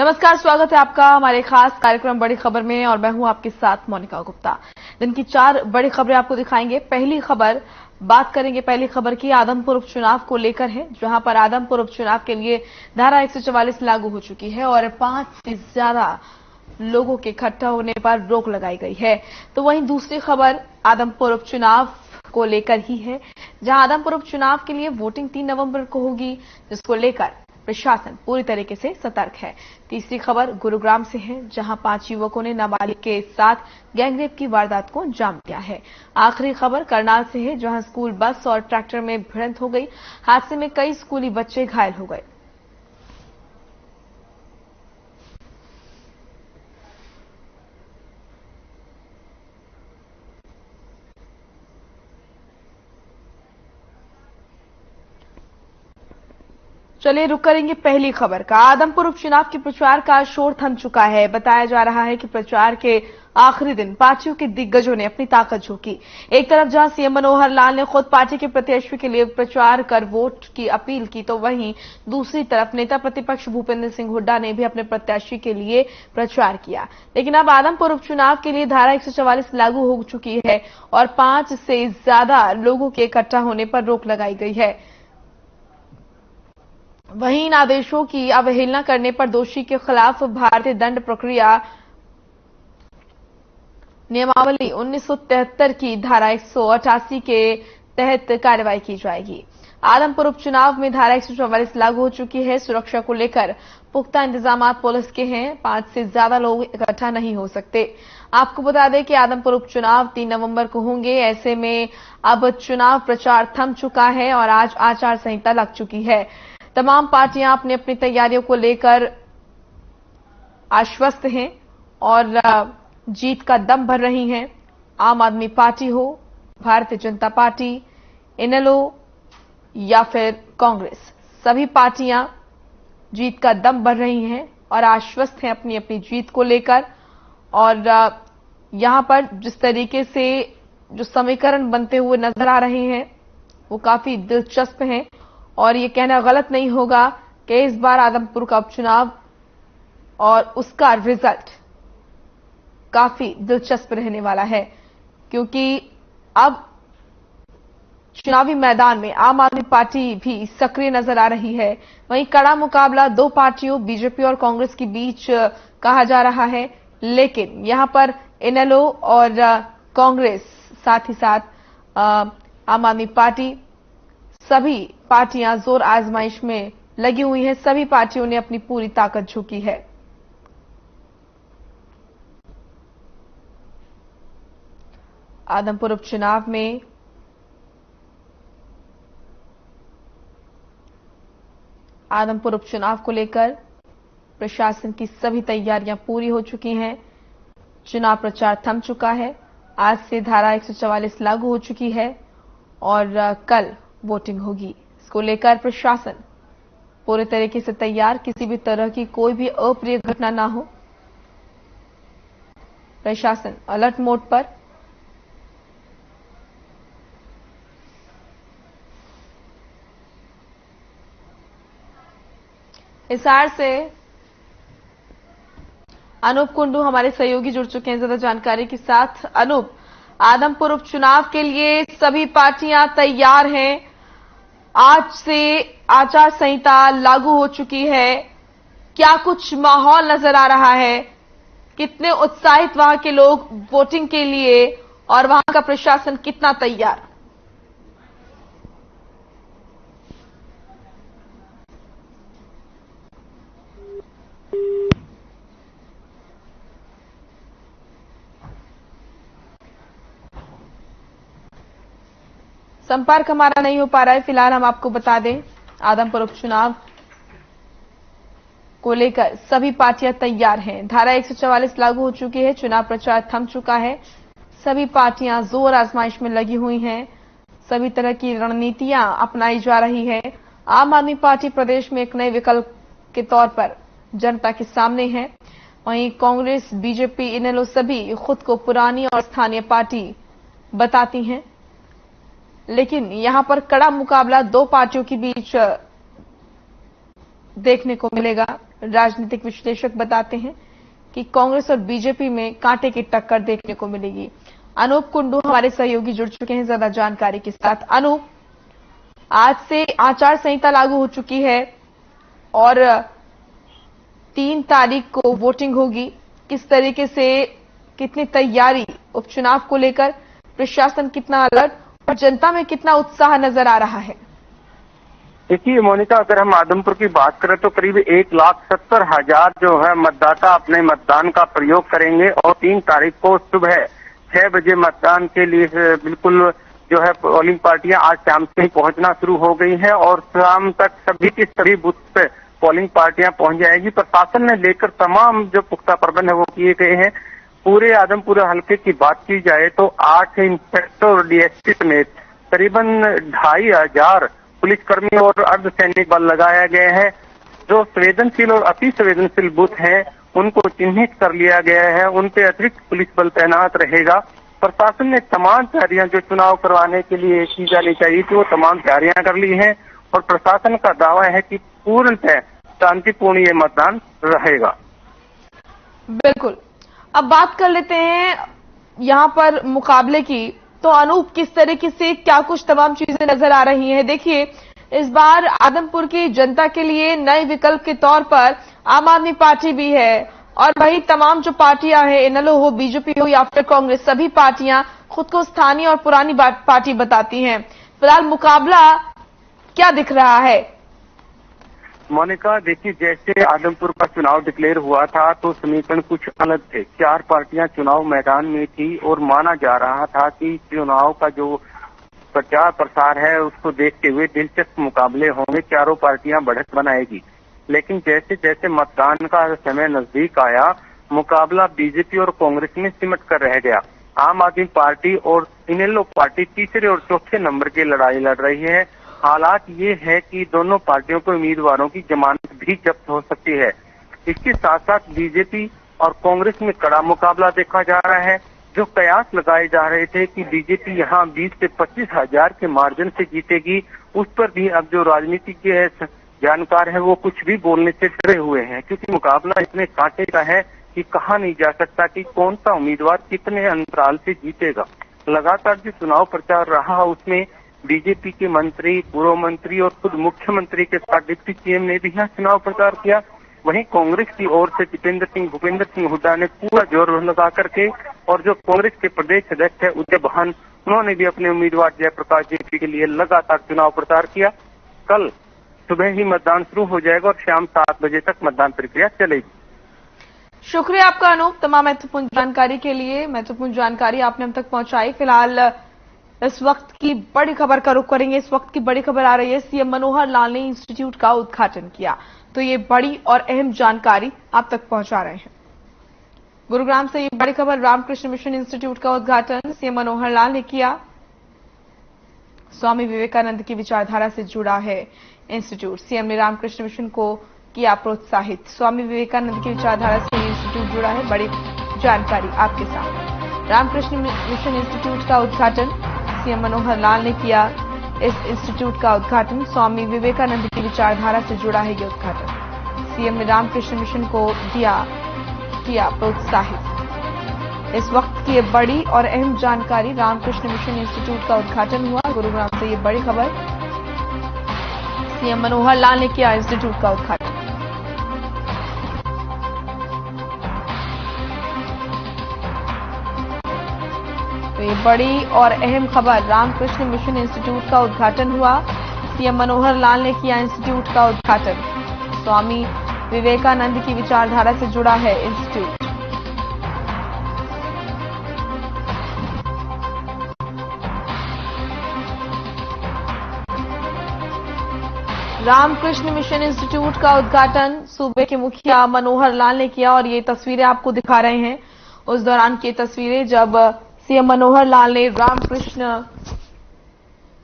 नमस्कार, स्वागत है आपका हमारे खास कार्यक्रम बड़ी खबर में और मैं हूं आपके साथ मोनिका गुप्ता। दिन की 4 बड़ी खबरें आपको दिखाएंगे। पहली खबर बात करेंगे पहली खबर की आदमपुर उपचुनाव को लेकर है, जहां पर आदमपुर उपचुनाव के लिए धारा 144 लागू हो चुकी है और 5 से ज्यादा लोगों के इकट्ठा होने पर रोक लगाई गई है। तो वहीं दूसरी खबर आदमपुर उपचुनाव को लेकर ही है, जहां आदमपुर उपचुनाव के लिए वोटिंग 3 नवंबर को होगी, जिसको लेकर प्रशासन पूरी तरीके से सतर्क है। तीसरी खबर गुरुग्राम से है, जहां 5 युवकों ने नाबालिग के साथ गैंगरेप की वारदात को अंजाम दिया है। आखिरी खबर करनाल से है, जहां स्कूल बस और ट्रैक्टर में भिड़ंत हो गई। हादसे में कई स्कूली बच्चे घायल हो गए। चलिए रुक करेंगे पहली खबर का। आदमपुर उपचुनाव के प्रचार का शोर थम चुका है। बताया जा रहा है कि प्रचार के आखिरी दिन पार्टियों के दिग्गजों ने अपनी ताकत झोंकी। एक तरफ जहां सीएम मनोहर लाल ने खुद पार्टी के प्रत्याशी के लिए प्रचार कर वोट की अपील की, तो वहीं दूसरी तरफ नेता प्रतिपक्ष भूपेंद्र सिंह हुड्डा ने भी अपने प्रत्याशी के लिए प्रचार किया। लेकिन अब आदमपुर उपचुनाव के लिए धारा 144 लागू हो चुकी है और 5 से ज्यादा लोगों के इकट्ठा होने पर रोक लगाई गई है। वहीं इन आदेशों की अवहेलना करने पर दोषी के खिलाफ भारतीय दंड प्रक्रिया नियमावली 1973 की धारा 188 के तहत कार्रवाई की जाएगी। आदमपुर उपचुनाव में धारा 144 लागू हो चुकी है। सुरक्षा को लेकर पुख्ता इंतजाम पुलिस के हैं। 5 से ज्यादा लोग इकट्ठा नहीं हो सकते। आपको बता दें कि आदमपुर उपचुनाव 3 नवंबर को होंगे। ऐसे में अब चुनाव प्रचार थम चुका है और आज आचार संहिता लग चुकी है। तमाम पार्टियां अपनी अपनी तैयारियों को लेकर आश्वस्त हैं और जीत का दम भर रही हैं। आम आदमी पार्टी हो, भारतीय जनता पार्टी, इनेलो या फिर कांग्रेस, सभी पार्टियां जीत का दम भर रही हैं और आश्वस्त हैं अपनी अपनी जीत को लेकर। और यहां पर जिस तरीके से जो समीकरण बनते हुए नजर आ रहे हैं वो काफी दिलचस्प हैं और ये कहना गलत नहीं होगा कि इस बार आदमपुर का उपचुनाव और उसका रिजल्ट काफी दिलचस्प रहने वाला है, क्योंकि अब चुनावी मैदान में आम आदमी पार्टी भी सक्रिय नजर आ रही है। वहीं कड़ा मुकाबला 2 पार्टियों बीजेपी और कांग्रेस के बीच कहा जा रहा है, लेकिन यहां पर इनेलो और कांग्रेस साथ ही साथ आम आदमी पार्टी, सभी पार्टियां जोर आजमाइश में लगी हुई हैं। सभी पार्टियों ने अपनी पूरी ताकत झोंकी है। आदमपुर उपचुनाव में आदमपुर उपचुनाव को लेकर प्रशासन की सभी तैयारियां पूरी हो चुकी हैं। चुनाव प्रचार थम चुका है। आज से धारा 144 लागू हो चुकी है और कल वोटिंग होगी। इसको लेकर प्रशासन पूरे तरीके से तैयार, किसी भी तरह की कोई भी अप्रिय घटना ना हो, प्रशासन अलर्ट मोड पर। हिसार से अनूप कुंडू हमारे सहयोगी जुड़ चुके हैं ज्यादा जानकारी के साथ। अनूप, आदमपुर उपचुनाव के लिए सभी पार्टियां तैयार हैं। आज से आचार संहिता लागू हो चुकी है। क्या कुछ माहौल नजर आ रहा है? कितने उत्साहित वहां के लोग वोटिंग के लिए और वहां का प्रशासन कितना तैयार? संपर्क हमारा नहीं हो पा रहा है। फिलहाल हम आपको बता दें, आदमपुर उपचुनाव को लेकर सभी पार्टियां तैयार हैं। धारा 144 लागू हो चुकी है। चुनाव प्रचार थम चुका है। सभी पार्टियां जोर आजमाइश में लगी हुई हैं। सभी तरह की रणनीतियां अपनाई जा रही है। आम आदमी पार्टी प्रदेश में एक नए विकल्प के तौर पर जनता के सामने है। वहीं कांग्रेस, बीजेपी, इनेलो सभी खुद को पुरानी और स्थानीय पार्टी बताती हैं, लेकिन यहां पर कड़ा मुकाबला 2 पार्टियों के बीच देखने को मिलेगा। राजनीतिक विश्लेषक बताते हैं कि कांग्रेस और बीजेपी में कांटे की टक्कर देखने को मिलेगी। अनूप कुंडू हमारे सहयोगी जुड़ चुके हैं ज्यादा जानकारी के साथ। अनूप, आज से आचार संहिता लागू हो चुकी है और 3 तारीख को वोटिंग होगी। किस तरीके से, कितनी तैयारी उपचुनाव को लेकर, प्रशासन कितना अलर्ट और जनता में कितना उत्साह नजर आ रहा है? देखिए मोनिका, अगर हम आदमपुर की बात करें तो करीब 1,70,000 जो है मतदाता अपने मतदान का प्रयोग करेंगे और 3 तारीख को सुबह 6 बजे मतदान के लिए बिल्कुल जो है पोलिंग पार्टियां आज शाम से ही पहुंचना शुरू हो गई हैं और शाम तक सभी के सभी बूथ पे पोलिंग पार्टियां पहुंच जाएगी। प्रशासन ने लेकर तमाम जो पुख्ता प्रबंध है वो किए गए हैं। पूरे आदमपुर हल्के की बात की जाए तो 8 इंस्पेक्टर और डीएसपी समेत करीबन 2,500 पुलिसकर्मी और अर्धसैनिक बल लगाया गया है। जो संवेदनशील और अति संवेदनशील बूथ हैं उनको चिन्हित कर लिया गया है, उन पे अतिरिक्त पुलिस बल तैनात रहेगा। प्रशासन ने तमाम तैयारियां जो चुनाव करवाने के लिए की जानी चाहिए थी वो तमाम तैयारियां कर ली हैं और प्रशासन का दावा है कि पूर्णतः शांतिपूर्ण ये मतदान रहेगा। बिल्कुल। अब बात कर लेते हैं यहां पर मुकाबले की। तो अनूप, किस तरीके से क्या कुछ तमाम चीजें नजर आ रही हैं? देखिए, इस बार आदमपुर की जनता के लिए नए विकल्प के तौर पर आम आदमी पार्टी भी है और वही तमाम जो पार्टियां हैं, इनेलो हो, बीजेपी हो या फिर कांग्रेस, सभी पार्टियां खुद को स्थानीय और पुरानी पार्टी बताती हैं। फिलहाल मुकाबला क्या दिख रहा है? मोनिका, देखिए, जैसे आदमपुर का चुनाव डिक्लेयर हुआ था तो समीकरण कुछ अलग थे। 4 पार्टियां चुनाव मैदान में थी और माना जा रहा था कि चुनाव का जो प्रचार प्रसार है उसको देखते हुए दिलचस्प मुकाबले होंगे, चारों पार्टियां बढ़त बनाएगी। लेकिन जैसे जैसे मतदान का समय नजदीक आया, मुकाबला बीजेपी और कांग्रेस में सिमट कर रह गया। आम आदमी पार्टी और इनेलो पार्टी तीसरे और चौथे नंबर की लड़ाई लड़ रही है। हालात ये है कि दोनों पार्टियों को उम्मीदवारों की जमानत भी जब्त हो सकती है। इसके साथ साथ बीजेपी और कांग्रेस में कड़ा मुकाबला देखा जा रहा है। जो कयास लगाए जा रहे थे कि बीजेपी यहाँ 20 से 25,000 के मार्जिन से जीतेगी, उस पर भी अब जो राजनीतिज्ञ जानकार है वो कुछ भी बोलने से डरे हुए हैं, क्योंकि मुकाबला इतने कांटे का है कि कहा नहीं जा सकता कि कौन सा उम्मीदवार कितने अंतराल से जीतेगा। लगातार जो चुनाव प्रचार रहा उसमें बीजेपी के मंत्री, पूर्व मंत्री और खुद मुख्यमंत्री के साथ डिप्टी सीएम ने भी यहाँ चुनाव प्रचार किया। वहीं कांग्रेस की ओर से भूपेंद्र सिंह हुड्डा ने पूरा जोर लगा करके, और जो कांग्रेस के प्रदेश अध्यक्ष है उदय भान, उन्होंने भी अपने उम्मीदवार जयप्रकाश जी के लिए लगातार चुनाव प्रचार किया। कल सुबह ही मतदान शुरू हो जाएगा और शाम 7 बजे तक मतदान प्रक्रिया चलेगी। शुक्रिया आपका अनूप, तमाम महत्वपूर्ण जानकारी के लिए। महत्वपूर्ण जानकारी आपने हम तक पहुंचाई। फिलहाल इस वक्त की बड़ी खबर का रुख करेंगे। इस वक्त की बड़ी खबर आ रही है, सीएम मनोहर लाल ने इंस्टीट्यूट का उद्घाटन किया। तो ये बड़ी और अहम जानकारी आप तक पहुंचा रहे हैं। गुरुग्राम से ये बड़ी खबर, रामकृष्ण मिशन इंस्टीट्यूट का उद्घाटन सीएम मनोहर लाल ने किया। स्वामी विवेकानंद की विचारधारा से जुड़ा है इंस्टीट्यूट। सीएम ने रामकृष्ण मिशन को किया प्रोत्साहित। स्वामी विवेकानंद की विचारधारा से इंस्टीट्यूट जुड़ा है, बड़ी जानकारी आपके सामने। रामकृष्ण मिशन इंस्टीट्यूट का उद्घाटन सीएम मनोहर लाल ने किया। इस इंस्टीट्यूट का उद्घाटन स्वामी विवेकानंद की विचारधारा से जुड़ा है। ये उद्घाटन सीएम ने रामकृष्ण मिशन को किया प्रोत्साहित। इस वक्त की ये बड़ी और अहम जानकारी, रामकृष्ण मिशन इंस्टीट्यूट का उद्घाटन हुआ। गुरुग्राम से ये बड़ी खबर, सीएम मनोहर लाल ने किया इंस्टीट्यूट का उद्घाटन। तो ये बड़ी और अहम खबर, रामकृष्ण मिशन इंस्टीट्यूट का उद्घाटन हुआ। सीएम मनोहर लाल ने किया इंस्टीट्यूट का उद्घाटन। स्वामी विवेकानंद की विचारधारा से जुड़ा है इंस्टीट्यूट। रामकृष्ण मिशन इंस्टीट्यूट का उद्घाटन सूबे के मुखिया मनोहर लाल ने किया और ये तस्वीरें आपको दिखा रहे हैं उस दौरान की तस्वीरें जब सीएम मनोहर लाल ने रामकृष्ण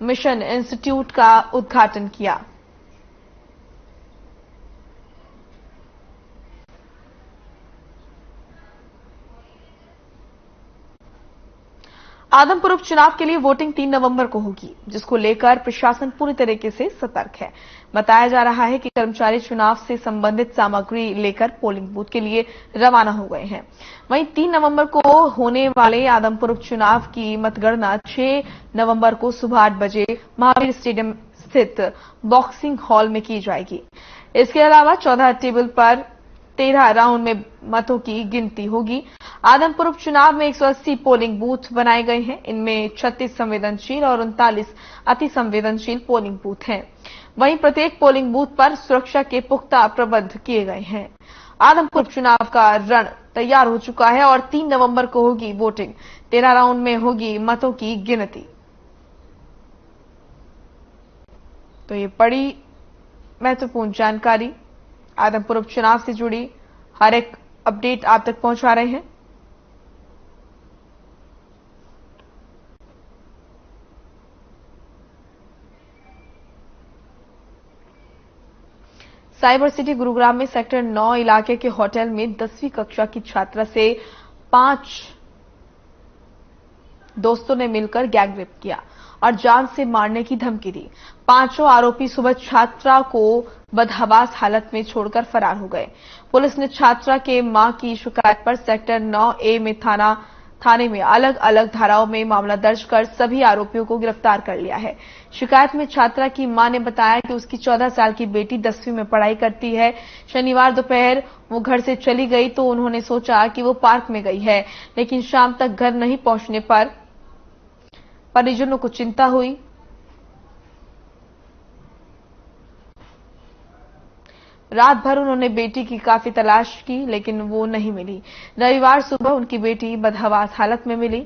मिशन इंस्टीट्यूट का उद्घाटन किया। आदमपुर उपचुनाव के लिए वोटिंग 3 नवंबर को होगी, जिसको लेकर प्रशासन पूरी तरीके से सतर्क है। बताया जा रहा है कि कर्मचारी चुनाव से संबंधित सामग्री लेकर पोलिंग बूथ के लिए रवाना हो गए हैं। वहीं 3 नवंबर को होने वाले आदमपुर उपचुनाव की मतगणना 6 नवंबर को सुबह 8 बजे महावीर स्टेडियम स्थित बॉक्सिंग हॉल में की जाएगी। इसके अलावा 14 टेबल पर 13 राउंड में मतों की गिनती होगी। आदमपुर उपचुनाव में 180 पोलिंग बूथ बनाए गए हैं। इनमें 36 संवेदनशील और 39 अति संवेदनशील पोलिंग बूथ हैं। वहीं प्रत्येक पोलिंग बूथ पर सुरक्षा के पुख्ता प्रबंध किए गए हैं। आदमपुर उपचुनाव का रण तैयार हो चुका है और 3 नवंबर को होगी वोटिंग। 13 राउंड में होगी मतों की गिनती। तो ये बड़ी महत्वपूर्ण जानकारी आदमपुर उपचुनाव से जुड़ी हर एक अपडेट आप तक पहुंचा रहे हैं। साइबर सिटी गुरुग्राम में सेक्टर 9 इलाके के होटल में 10वीं कक्षा की छात्रा से 5 दोस्तों ने मिलकर गैंगरेप किया और जान से मारने की धमकी दी। पांचों आरोपी सुबह छात्रा को बदहवास हालत में छोड़कर फरार हो गए। पुलिस ने छात्रा के मां की शिकायत पर सेक्टर 9A में थाने में अलग अलग धाराओं में मामला दर्ज कर सभी आरोपियों को गिरफ्तार कर लिया है। शिकायत में छात्रा की मां ने बताया कि उसकी 14 साल की बेटी 10वीं में पढ़ाई करती है। शनिवार दोपहर वो घर से चली गई तो उन्होंने सोचा कि वो पार्क में गई है, लेकिन शाम तक घर नहीं पहुंचने पर परिजनों को चिंता हुई। रात भर उन्होंने बेटी की काफी तलाश की, लेकिन वो नहीं मिली। रविवार सुबह उनकी बेटी बदहवास हालत में मिली।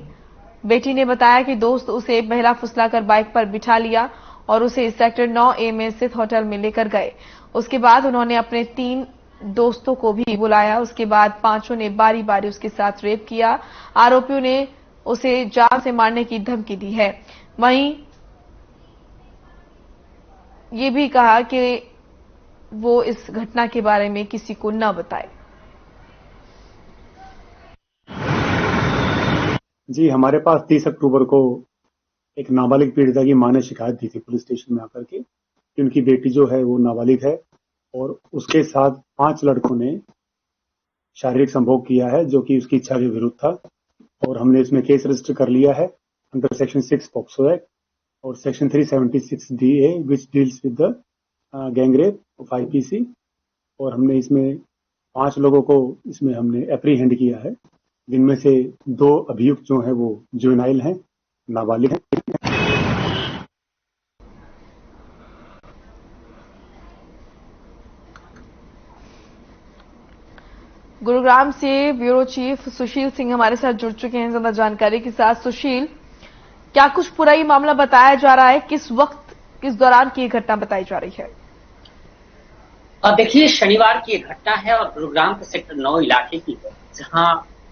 बेटी ने बताया कि दोस्त उसे बहला फुसलाकर बाइक पर बिठा लिया और उसे सेक्टर 9A में स्थित होटल में लेकर गए। उसके बाद उन्होंने अपने 3 दोस्तों को भी बुलाया। उसके बाद पांचों ने बारी बारी उसके साथ रेप किया। आरोपियों ने उसे जान से मारने की धमकी दी है। वहीं ये भी कहा कि वो इस घटना के बारे में किसी को न बताए। जी, हमारे पास 30 अक्टूबर को एक नाबालिग पीड़िता की मां ने शिकायत दी थी पुलिस स्टेशन में आकर के कि उनकी बेटी जो है वो नाबालिग है और उसके साथ 5 लड़कों ने शारीरिक संभोग किया है, जो कि उसकी इच्छा के विरुद्ध था। और हमने इसमें केस रजिस्टर कर लिया है अंडर सेक्शन 6 पॉक्सो एक्ट और section 376DA which deals with the gang rape of IPC। और हमने इसमें 5 लोगों को इसमें हमने एप्रीहेंड किया है, जिनमें से 2 अभियुक्त जो हैं वो जुवेनाइल हैं, नाबालिग हैं। गुरुग्राम से ब्यूरो चीफ सुशील सिंह हमारे साथ जुड़ चुके हैं ज्यादा जानकारी के साथ। सुशील, क्या कुछ पूरा ये मामला बताया जा रहा है? किस वक्त, किस दौरान की घटना बताई जा रही है? देखिए, शनिवार की एक घटना है और गुरुग्राम के सेक्टर 9 इलाके की है, जहां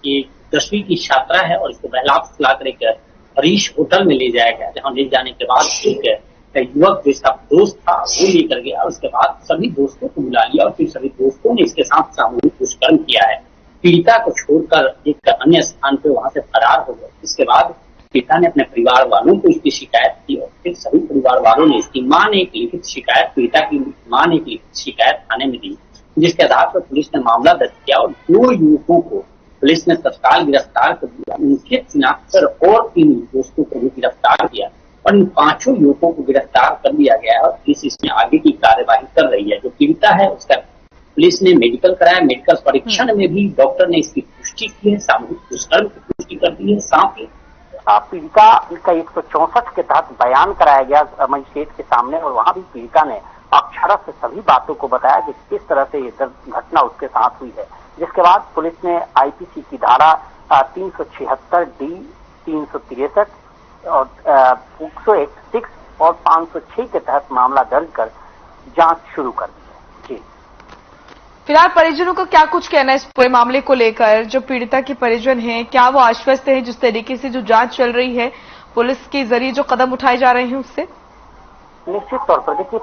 एक 10वीं की छात्रा है और इसको बहला फुसलाकर एक हरीश होटल में ले जाया गया, जहां ले जाने के बाद एक युवक जो इसका दोस्त था वो लेकर गया। उसके बाद सभी दोस्तों को बुला लिया और फिर सभी दोस्तों ने इसके साथ सामूहिक दुष्कर्म किया है। पीड़िता को छोड़कर एक अन्य स्थान पे वहां से फरार हो गए। इसके बाद पिता ने अपने परिवार वालों को इसकी शिकायत की और फिर सभी परिवार वालों ने इसकी मां ने एक लिखित शिकायत, पीड़िता की मां ने एक लिखित शिकायत थाने में दी, जिसके आधार पर पुलिस ने मामला दर्ज किया और 2 युवकों को पुलिस ने तत्काल गिरफ्तार कर दिया। उनके शिनाख्त कर और 3 दोस्तों को भी गिरफ्तार किया और इन 5 युवकों को गिरफ्तार कर लिया गया और पुलिस इसमें आगे की कार्यवाही कर रही है। जो पीड़िता है उसका पुलिस ने मेडिकल कराया, मेडिकल परीक्षण में भी डॉक्टर ने इसकी पुष्टि की है, सामूहिक दुष्कर्म की पुष्टि कर दी है। साथ ही पीड़िता का 164 के तहत बयान कराया गया मजिस्ट्रेट के सामने और वहां भी पीड़िता ने अक्षरशः से सभी बातों को बताया कि किस तरह से ये घटना उसके साथ हुई है। जिसके बाद पुलिस ने IPC की धारा 376D, 363 और पॉक्सो एक्ट 6 और 506 के तहत मामला दर्ज कर जांच शुरू कर दी है। जी, फिलहाल परिजनों का क्या कुछ कहना है इस पूरे मामले को लेकर? जो पीड़िता के परिजन हैं, क्या वो आश्वस्त हैं जिस तरीके से जो जांच चल रही है, पुलिस के जरिए जो कदम उठाए जा रहे हैं उससे? निश्चित तौर पर देखिए,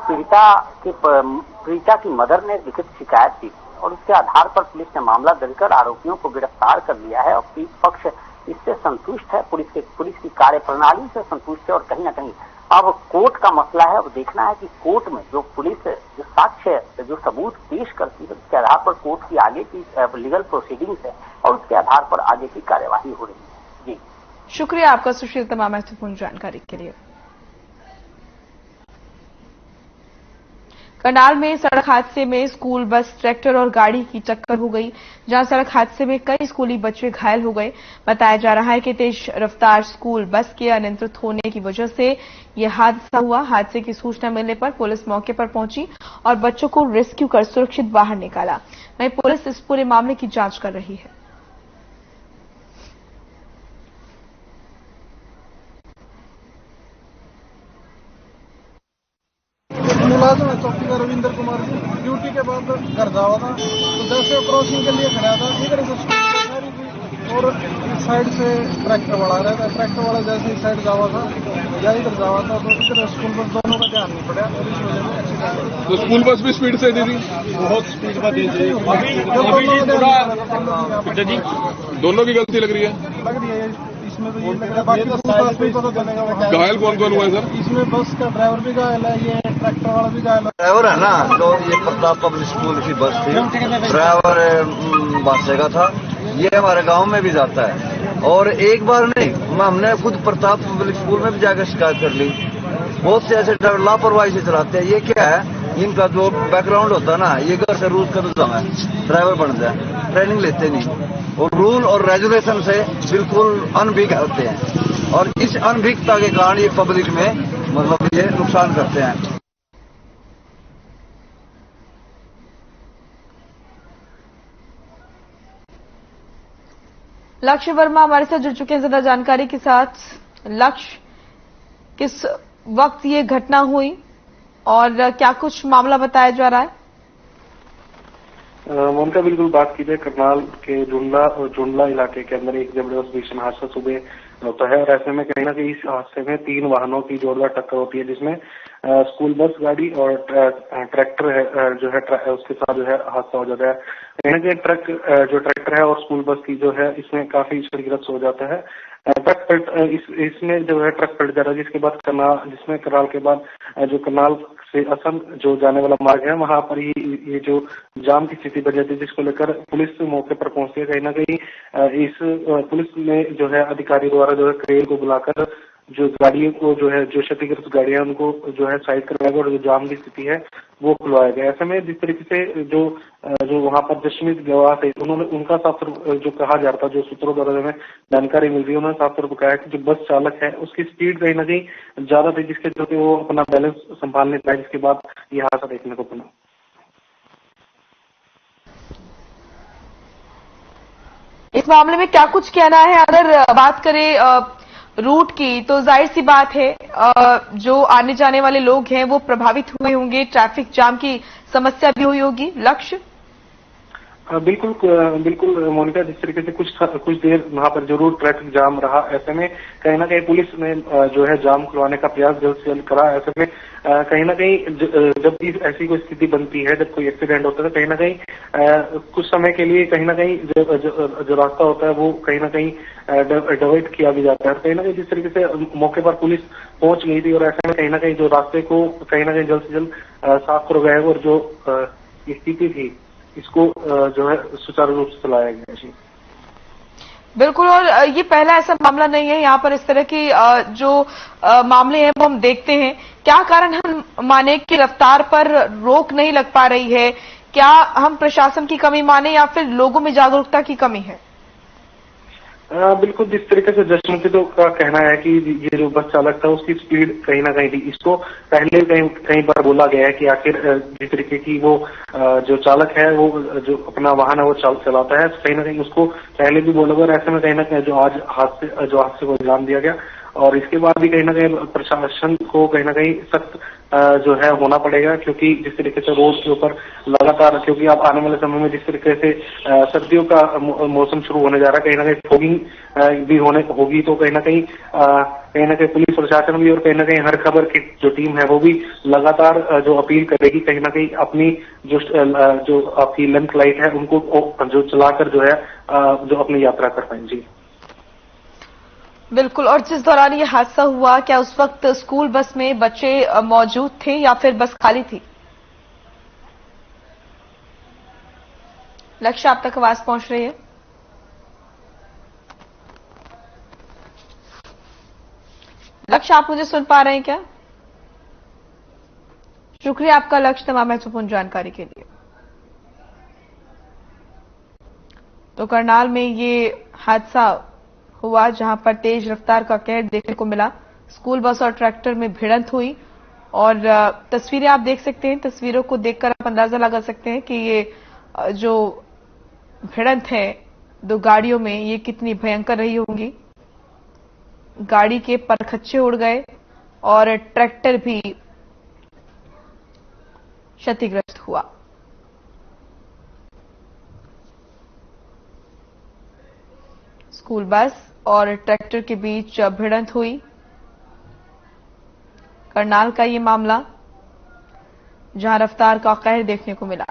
पीड़िता की मदर ने लिखित शिकायत दी और उसके आधार पर पुलिस ने मामला दर्ज कर आरोपियों को गिरफ्तार कर लिया है और पीड़ित पक्ष इससे संतुष्ट है, पुलिस की कार्य प्रणाली से संतुष्ट है। और कहीं ना कहीं अब कोर्ट का मसला है, अब देखना है कि कोर्ट में जो पुलिस जो साक्ष्य जो सबूत पेश करती है उसके आधार पर कोर्ट की आगे की लीगल प्रोसीडिंग्स है और उसके आधार पर आगे की कार्यवाही हो रही है। जी शुक्रिया आपका सुशील, तमाम महत्वपूर्ण जानकारी के लिए। करनाल में सड़क हादसे में स्कूल बस, ट्रैक्टर और गाड़ी की टक्कर हो गई, जहां सड़क हादसे में कई स्कूली बच्चे घायल हो गए। बताया जा रहा है कि तेज रफ्तार स्कूल बस के अनियंत्रित होने की वजह से यह हादसा हुआ। हादसे की सूचना मिलने पर पुलिस मौके पर पहुंची और बच्चों को रेस्क्यू कर सुरक्षित बाहर निकाला। वहीं पुलिस इस पूरे मामले की जांच कर रही है। मुलाजिम है चौकीदार रविंद्र कुमार जी, ड्यूटी के बाद घर जा रहा था तो जैसे क्रॉसिंग के लिए खड़ा था, इधर से स्कूल आ रही थी और इस साइड से ट्रैक्टर वाला रहा था। ट्रैक्टर वाला जैसे इस साइड जावा था या इधर जावा था तो इधर स्कूल बस दोनों का ध्यान नहीं पड़ा और इस वजह से एक्सीडेंट। तो स्कूल बस भी स्पीड से थी, बहुत स्पीड में थी। दोनों की गलती लग रही है इसमें तो ये लग रहा है, बाकी तो बस भी पता चलेगा। घायल कौन कौन हुआ है सर? इसमें बस का ड्राइवर भी घायल है, ये ट्रैक्टर वाला भी घायल है। ड्राइवर है ना, तो ये प्रताप पब्लिक स्कूल की बस थी, ड्राइवर बादशाह था। ये हमारे गांव में भी जाता है और एक बार नहीं, हमने खुद प्रताप पब्लिक स्कूल में भी जाकर शिकायत कर ली। बहुत से ऐसे ड्राइवर लापरवाही से चलाते हैं। ये क्या है, इनका जो बैकग्राउंड होता है ना, ये घर से रूल का तो है, ड्राइवर बन जाए, ट्रेनिंग लेते नहीं और रूल और रेगुलेशन से बिल्कुल अनभिज्ञ होते हैं और इस अनभिज्ञता के कारण ये पब्लिक में मतलब ये नुकसान करते हैं। लक्ष्य वर्मा हमारे साथ जुड़ चुके हैं ज्यादा जानकारी के साथ। लक्ष्य, किस वक्त ये घटना हुई और क्या कुछ मामला बताया जा रहा है? ममता, बिल्कुल बात की जाए करनाल के झुंडला इलाके के अंदर एक जबरदस्त भीषण हादसा सुबह होता है और ऐसे में कहीं ना कहीं इस हादसे में 3 वाहनों की जोरदार टक्कर होती है, जिसमें स्कूल बस गाड़ी और ट्रैक्टर है जो है उसके साथ जो है हादसा हो जाता है। कहीं ना कहीं ट्रैक्टर है और स्कूल बस की जो है इसमें काफी क्षतिग्रस्त हो जाता है। इसमें जो है ट्रक पलट जाता है, जिसके बाद करनाल के बाद जो करनाल से असम जो जाने वाला मार्ग है वहां पर ही ये जो जाम की स्थिति बन जाती है, जिसको लेकर पुलिस मौके पर पहुंचती है। कहीं ना कहीं इस पुलिस में जो है अधिकारी द्वारा जो है क्रेन को बुलाकर जो गाड़ियों को जो है जो क्षतिग्रस्त गाड़ियां उनको जो है साइड करवाया गया और जो जाम की स्थिति है वो खुलवाया गया। ऐसे में जिस तरीके से जो वहां पर दशमित गवाह थे उन्होंने उनका साफ जो कहा जा रहा था, जो सूत्रों द्वारा हमें जानकारी मिल रही है, उन्होंने साफ तौर पर कहा कि जो बस चालक है उसकी स्पीड कहीं ना कहीं ज्यादा थी, जिसके चलते वो अपना बैलेंस संभाल नहीं पाया, जिसके बाद यह हादसा देखने को बना। इस मामले में क्या कुछ कहना है? अगर बात करें रूट की तो जाहिर सी बात है जो आने जाने वाले लोग हैं वो प्रभावित हुए होंगे, ट्रैफिक जाम की समस्या भी हुई होगी। लक्ष्य, बिल्कुल मोनिका, जिस तरीके से कुछ देर वहां पर जरूर ट्रैफिक जाम रहा। ऐसे में कहीं ना कहीं पुलिस ने जो है जाम खुलवाने का प्रयास जल्द से जल्द करा। ऐसे में कहीं ना कहीं जब भी ऐसी कोई स्थिति बनती है, जब कोई एक्सीडेंट होता है, तो कहीं ना कहीं कुछ समय के लिए कहीं ना कहीं जो रास्ता होता है वो कहीं ना कहीं डिवाइड किया भी जाता है। कहीं ना कहीं जिस तरीके से मौके पर पुलिस पहुंच गई थी और ऐसे में कहीं ना कहीं जो रास्ते को कहीं ना कहीं जल्द से जल्द साफ करवाया गया और जो स्थिति थी इसको जो है सुचारू रूप से चलाया गया। जी बिल्कुल, और ये पहला ऐसा मामला नहीं है। यहाँ पर इस तरह की जो मामले हैं वो हम देखते हैं। क्या कारण हम माने कि रफ्तार पर रोक नहीं लग पा रही है? क्या हम प्रशासन की कमी माने या फिर लोगों में जागरूकता की कमी है? बिल्कुल, जिस तरीके से जशमुखी का कहना है कि ये जो बस चालक था उसकी स्पीड कहीं ना कहीं थी। इसको पहले कहीं बार बोला गया है कि आखिर जिस तरीके की वो जो चालक है वो जो अपना वाहन है वो चलाता है, कहीं ना कहीं उसको पहले भी बोला गया। ऐसे में कहीं ना कहीं जो आज हादसे को अंजाम दिया गया और इसके बाद भी कहीं ना कहीं प्रशासन को कहीं ना कहीं सख्त जो है होना पड़ेगा, क्योंकि जिस तरीके से रोड के ऊपर लगातार, क्योंकि आप आने वाले समय में जिस तरीके से सर्दियों का मौसम शुरू होने जा रहा है, कहीं ना कहीं फॉगिंग भी होगी, तो कहीं ना कहीं पुलिस प्रशासन भी और कहीं ना कहीं हर खबर की जो टीम है वो भी लगातार जो अपील करेगी, कहीं ना कहीं अपनी जो आपकी लेंथ लाइट है उनको जो चलाकर जो है जो अपनी यात्रा कर पाए। जी बिल्कुल। और जिस दौरान ये हादसा हुआ, क्या उस वक्त स्कूल बस में बच्चे मौजूद थे या फिर बस खाली थी? लक्ष्य, आप तक आवाज पहुंच रही है? लक्ष्य, आप मुझे सुन पा रहे हैं क्या? शुक्रिया आपका लक्ष्य, तमाम महत्वपूर्ण जानकारी के लिए। तो करनाल में ये हादसा हुआ जहां पर तेज रफ्तार का कहर देखने को मिला। स्कूल बस और ट्रैक्टर में भिड़ंत हुई और तस्वीरें आप देख सकते हैं। तस्वीरों को देखकर आप अंदाजा लगा सकते हैं कि ये जो भिड़ंत है दो गाड़ियों में, ये कितनी भयंकर रही होंगी। गाड़ी के परखच्चे उड़ गए और ट्रैक्टर भी क्षतिग्रस्त हुआ। स्कूल बस और ट्रैक्टर के बीच भिड़ंत हुई। करनाल का ये मामला जहां रफ्तार का कहर देखने को मिला।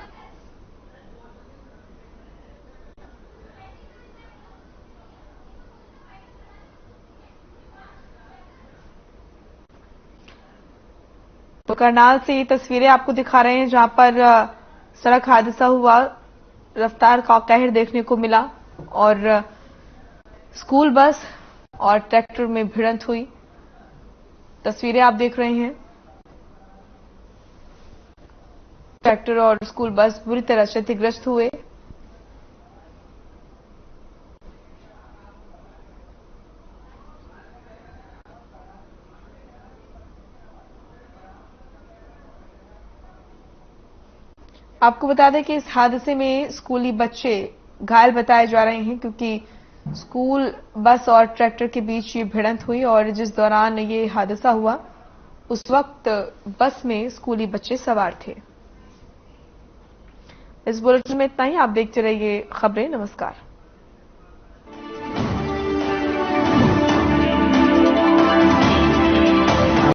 तो करनाल से ये तस्वीरें आपको दिखा रहे हैं जहां पर सड़क हादसा हुआ, रफ्तार का कहर देखने को मिला और स्कूल बस और ट्रैक्टर में भिड़ंत हुई। तस्वीरें आप देख रहे हैं। ट्रैक्टर और स्कूल बस बुरी तरह क्षतिग्रस्त हुए। आपको बता दें कि इस हादसे में स्कूली बच्चे घायल बताए जा रहे हैं, क्योंकि स्कूल बस और ट्रैक्टर के बीच ये भिड़ंत हुई और जिस दौरान ये हादसा हुआ उस वक्त बस में स्कूली बच्चे सवार थे। इस बुलेटिन में इतना ही। आप देखते रहिए खबरें। नमस्कार।